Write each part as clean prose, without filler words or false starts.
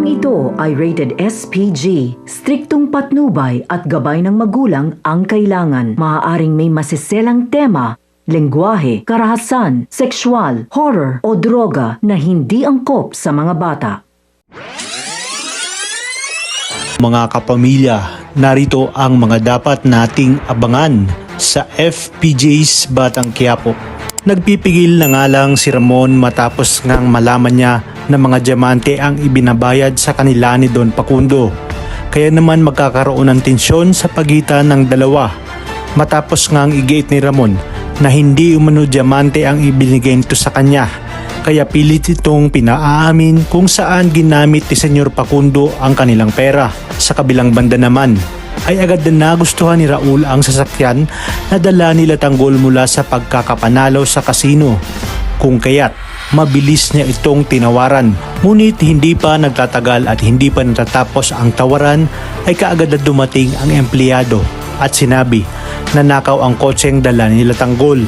Programang ito ay rated SPG. Striktong patnubay at gabay ng magulang ang kailangan. Maaaring may masiselang tema, lengguwahe, karahasan, sexual, horror o droga na hindi angkop sa mga bata. Mga kapamilya, narito ang mga dapat nating abangan sa FPJ's Batang Quiapo. Nagpipigil na nga lang si Ramon matapos ngang malaman niya na mga diamante ang ibinabayad sa kanila ni Don Facundo. Kaya naman magkakaroon ng tensyon sa pagitan ng dalawa. Matapos ngang igate ni Ramon na hindi umano diamante ang ibinigay nito sa kanya. Kaya pilit itong pinaamin kung saan ginamit ni Senyor Facundo ang kanilang pera. Sa kabilang banda naman, ay agad na nagustuhan ni Raul ang sasakyan na dala nila Tanggol mula sa pagkakapanalo sa kasino. Kung kaya't mabilis niya itong tinawaran. Ngunit hindi pa nagtatagal at hindi pa natatapos ang tawaran ay kaagad na dumating ang empleyado at sinabi na nakaw ang kotseng dala nila Tanggol.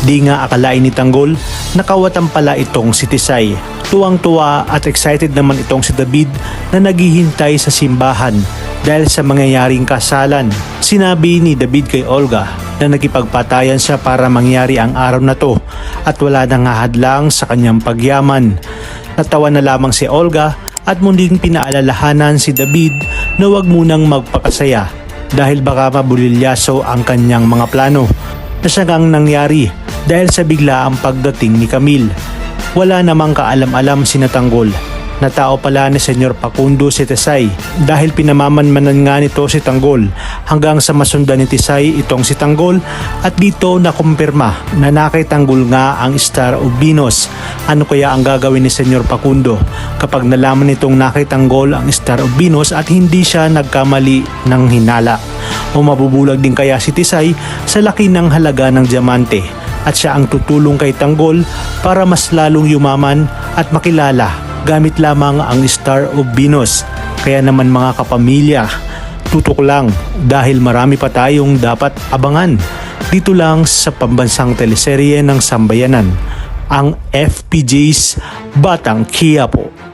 Di nga akalain ni Tanggol na kawatan pala itong si Tisay. Tuwang-tuwa at excited naman itong si David na naghihintay sa simbahan dahil sa mangyayaring kasalan. Sinabi ni David kay Olga na nagkipagpatayan siya para mangyari ang araw na to at wala nang hahadlang sa kanyang pagyaman. Natawa na lamang si Olga at muling pinaalalahanan si David na huwag munang magpakasaya dahil baka mabulilyaso ang kanyang mga plano na siyang nangyari dahil sa biglaang pagdating ni Camille. Wala namang kaalam-alam si Tanggol na tao pala ni Senyor Facundo si Tisay dahil pinamamanmanan nga nito si Tanggol hanggang sa masundan ni Tisay itong si Tanggol at dito nakumpirma na nakitanggol nga ang Star of Venus. Ano kaya ang gagawin ni Senyor Facundo kapag nalaman nitong nakitanggol ang Star of Venus at hindi siya nagkamali ng hinala? O mabubulag din kaya si Tisay sa laki ng halaga ng diamante at siya ang tutulong kay Tanggol para mas lalong yumaman at makilala gamit lamang ang Star of Venus? Kaya naman mga kapamilya, tutok lang dahil marami pa tayong dapat abangan dito lang sa pambansang teleserye ng Sambayanan, ang FPJ's Batang Quiapo.